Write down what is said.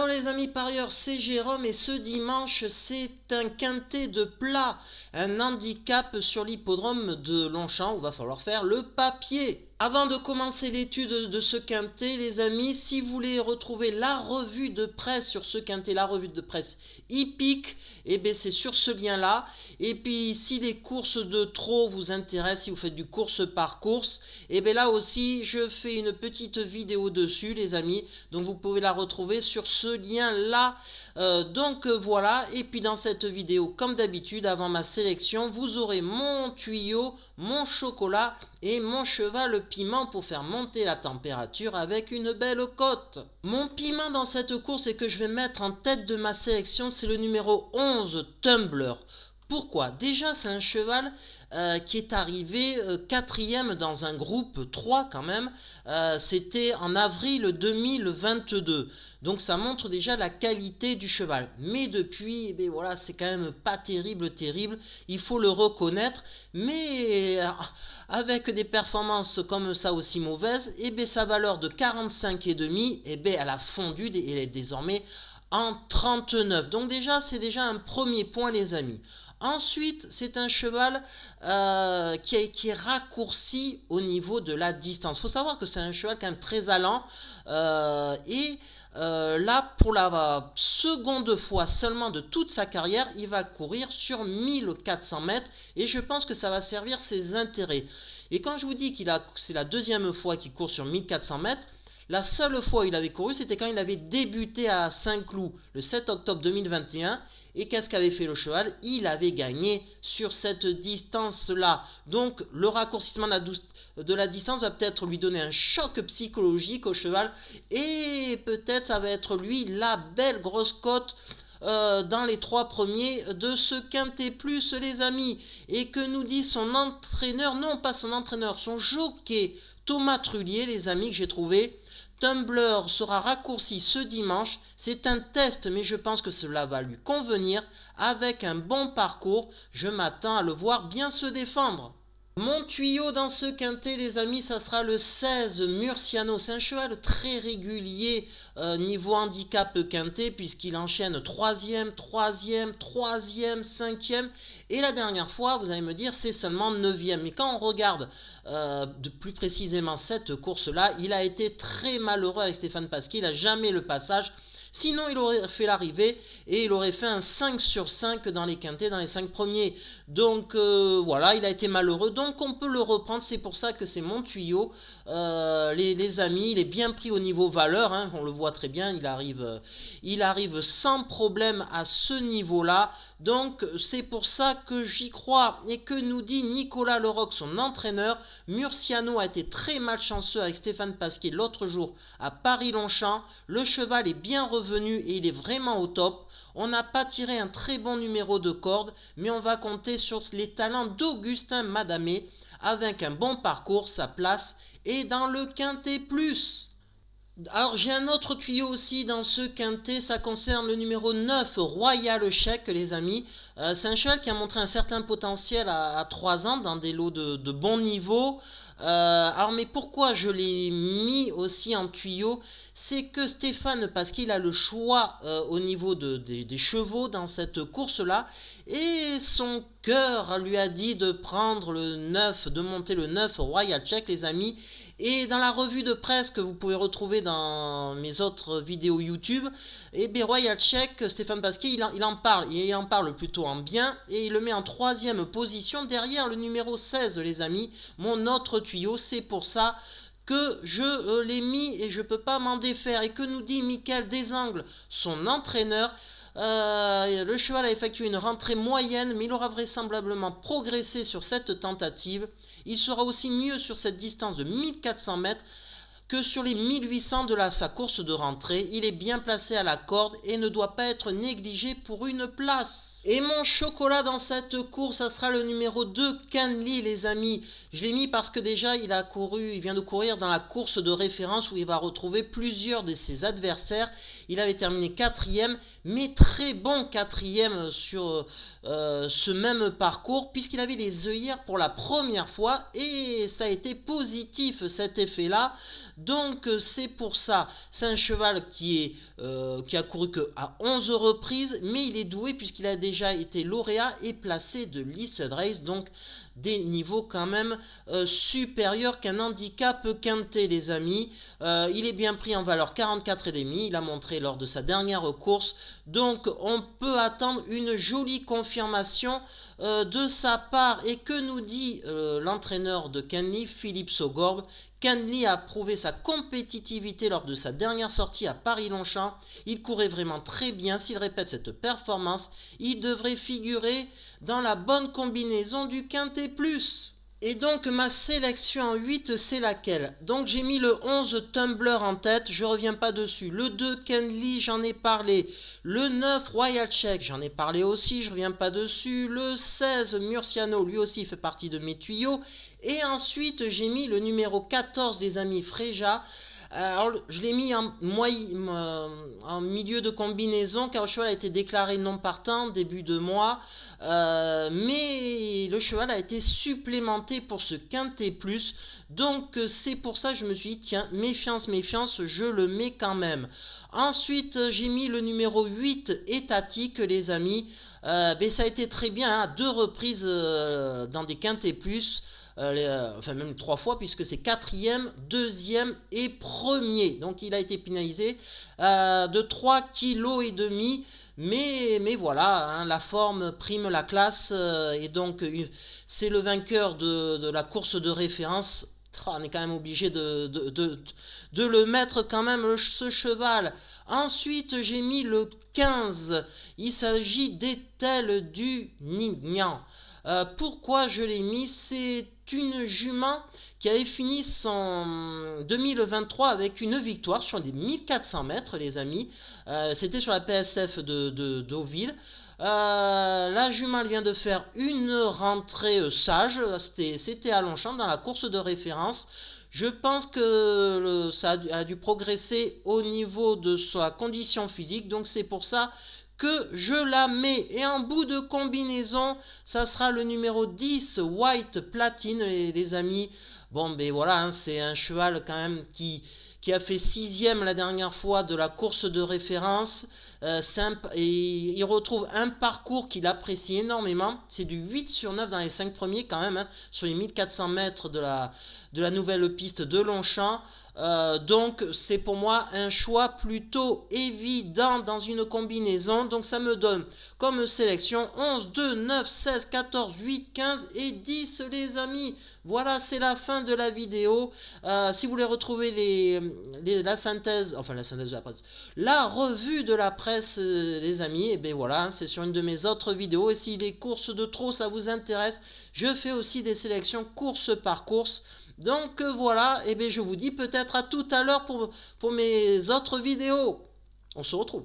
Alors les amis parieurs, c'est Jérôme et ce dimanche c'est un quintet de plat, un handicap sur l'hippodrome de Longchamp où il va falloir faire le papier. Avant de commencer l'étude de ce quintet, les amis, si vous voulez retrouver la revue de presse sur ce quintet, la revue de presse hippique, et bien c'est sur ce lien-là. Et puis si les courses de trot vous intéressent, si vous faites du course par course, et bien là aussi je fais une petite vidéo dessus, les amis. Donc vous pouvez la retrouver sur ce lien-là. Voilà. Et puis dans cette vidéo, comme d'habitude, avant ma sélection, vous aurez mon tuyau, mon chocolat et mon cheval piment pour faire monter la température avec une belle cote. Mon piment dans cette course et que je vais mettre en tête de ma sélection, c'est le numéro 11, Tumbler. Pourquoi? Déjà, c'est un cheval qui est arrivé quatrième dans un groupe 3 quand même. C'était en avril 2022. Donc ça montre déjà la qualité du cheval. Mais depuis, eh voilà, c'est quand même pas terrible. Il faut le reconnaître. Mais avec des performances comme ça aussi mauvaises, sa valeur de 45,5, elle a fondu et elle est désormais en 39. Donc déjà, c'est déjà un premier point, les amis. Ensuite, c'est un cheval qui est raccourci au niveau de la distance. Il faut savoir que c'est un cheval quand même très allant. Là, pour la seconde fois seulement de toute sa carrière, il va courir sur 1400 mètres. Et je pense que ça va servir ses intérêts. Et quand je vous dis c'est la deuxième fois qu'il court sur 1400 mètres, la seule fois où il avait couru, c'était quand il avait débuté à Saint-Cloud le 7 octobre 2021. Et qu'est-ce qu'avait fait le cheval? Il avait gagné sur cette distance-là. Donc, le raccourcissement de la distance va peut-être lui donner un choc psychologique au cheval. Et peut-être ça va être lui la belle grosse cote dans les 3 premiers de ce quintet plus, les amis. Et que nous dit son entraîneur, non pas son entraîneur, son jockey Thomas Trullier, les amis, que j'ai trouvé. Tumbler sera raccourci ce dimanche. C'est un test, mais je pense que cela va lui convenir. Avec un bon parcours, je m'attends à le voir bien se défendre. Mon tuyau dans ce quintet, les amis, ça sera le 16, Murciano. C'est un cheval très régulier niveau handicap quintet, puisqu'il enchaîne 3e, 5e. Et la dernière fois, vous allez me dire, c'est seulement 9e. Mais quand on regarde de plus précisément cette course-là, il a été très malheureux avec Stéphane Pasquier. Il n'a jamais le passage. Sinon, il aurait fait l'arrivée et il aurait fait un 5 sur 5 dans les quintets, dans les 5 premiers. Donc voilà, il a été malheureux. Donc on peut le reprendre. C'est pour ça que c'est mon tuyau. Les amis, il est bien pris au niveau valeur. Hein, on le voit très bien. Il arrive sans problème à ce niveau-là. Donc c'est pour ça que j'y crois. Et que nous dit Nicolas Leroc, son entraîneur. Murciano a été très malchanceux avec Stéphane Pasquier l'autre jour à Paris-Longchamp. Le cheval est bien revenu et il est vraiment au top. On n'a pas tiré un très bon numéro de corde, mais on va compter sur les talents d'Augustin Madamé. Avec un bon parcours, sa place est dans le quintet plus. Alors j'ai un autre tuyau aussi dans ce quintet, ça concerne le numéro 9, Royal Check, les amis. C'est un cheval qui a montré un certain potentiel à 3 ans dans des lots de bon niveau. Alors mais pourquoi je l'ai mis aussi en tuyau? C'est que Stéphane, parce qu'il a le choix au niveau des chevaux dans cette course-là, et son cœur lui a dit de prendre le 9, de monter le 9 Royal Check, les amis. Et dans la revue de presse que vous pouvez retrouver dans mes autres vidéos YouTube, Royal Check, Stéphane Pasquier, il en parle. Et il en parle plutôt en bien. Et il le met en 3e position derrière le numéro 16, les amis. Mon autre tuyau, c'est pour ça que je l'ai mis et je ne peux pas m'en défaire. Et que nous dit Michael Desangles, son entraîneur? Le cheval a effectué une rentrée moyenne, mais il aura vraisemblablement progressé sur cette tentative. Il sera aussi mieux sur cette distance de 1400 mètres que sur les 1800 de sa course de rentrée. Il est bien placé à la corde et ne doit pas être négligé pour une place. Et mon chocolat dans cette course, ça sera le numéro 2, Canly, les amis. Je l'ai mis parce que déjà, il vient de courir dans la course de référence où il va retrouver plusieurs de ses adversaires. Il avait terminé 4e, mais très bon 4e sur ce même parcours, puisqu'il avait les œillères pour la première fois et ça a été positif cet effet-là. Donc c'est pour ça, c'est un cheval qui a couru qu'à 11 reprises, mais il est doué puisqu'il a déjà été lauréat et placé de Listed Race, donc des niveaux quand même supérieurs qu'un handicap quintet, les amis. Il est bien pris en valeur 44,5, il a montré lors de sa dernière course, donc on peut attendre une jolie confirmation de sa part. Et que nous dit l'entraîneur de Kenly, Philippe Sogorb? Kenly a prouvé sa compétitivité lors de sa dernière sortie à Paris-Longchamp. Il courait vraiment très bien. S'il répète cette performance, il devrait figurer dans la bonne combinaison du Quintet Plus. Et donc ma sélection en 8, c'est laquelle? Donc j'ai mis le 11 Tumbler en tête, je reviens pas dessus. Le 2 Kenly, j'en ai parlé. Le 9 Royal Check, j'en ai parlé aussi, je reviens pas dessus. Le 16 Murciano, lui aussi fait partie de mes tuyaux. Et ensuite j'ai mis le numéro 14 des amis Fréja. Alors, je l'ai mis en milieu de combinaison car le cheval a été déclaré non partant début de mois. Mais le cheval a été supplémenté pour ce Quintet Plus. Donc c'est pour ça que je me suis dit, tiens, méfiance, méfiance, je le mets quand même. Ensuite, j'ai mis le numéro 8 étatique, les amis. Ben, ça a été très bien, hein, à 2 reprises dans des Quintet Plus. Enfin même 3 fois puisque c'est 4e, 2e et 1er. Donc il a été pénalisé de 3,5 kg. Mais voilà, hein, la forme prime la classe et donc c'est le vainqueur de la course de référence. On est quand même obligé de le mettre quand même, ce cheval. Ensuite, j'ai mis le 15. Il s'agit d'Etel du Nignan. Pourquoi je l'ai mis? C'est une jument qui avait fini son 2023 avec une victoire sur les 1400 mètres, les amis. C'était sur la PSF de Deauville. La jument vient de faire une rentrée sage. C'était à Longchamp dans la course de référence. Je pense que ça a dû progresser au niveau de sa condition physique. Donc c'est pour ça que je la mets. Et en bout de combinaison, ça sera le numéro 10, White Platine, les amis. Bon, ben voilà, hein, c'est un cheval quand même qui a fait 6e la dernière fois de la course de référence. Et il retrouve un parcours qu'il apprécie énormément. C'est du 8 sur 9 dans les 5 premiers quand même, hein, sur les 1400 mètres de la nouvelle piste de Longchamp. Donc c'est pour moi un choix plutôt évident dans une combinaison. Donc ça me donne comme sélection 11, 2, 9, 16, 14, 8, 15 et 10, les amis. Voilà, c'est la fin de la vidéo. Si vous voulez retrouver la synthèse, enfin la synthèse de la presse, la revue de la presse, les amis, et bien voilà, c'est sur une de mes autres vidéos. Et si les courses de trot ça vous intéresse, je fais aussi des sélections course par course. Donc voilà, et bien je vous dis peut-être à tout à l'heure pour mes autres vidéos. On se retrouve.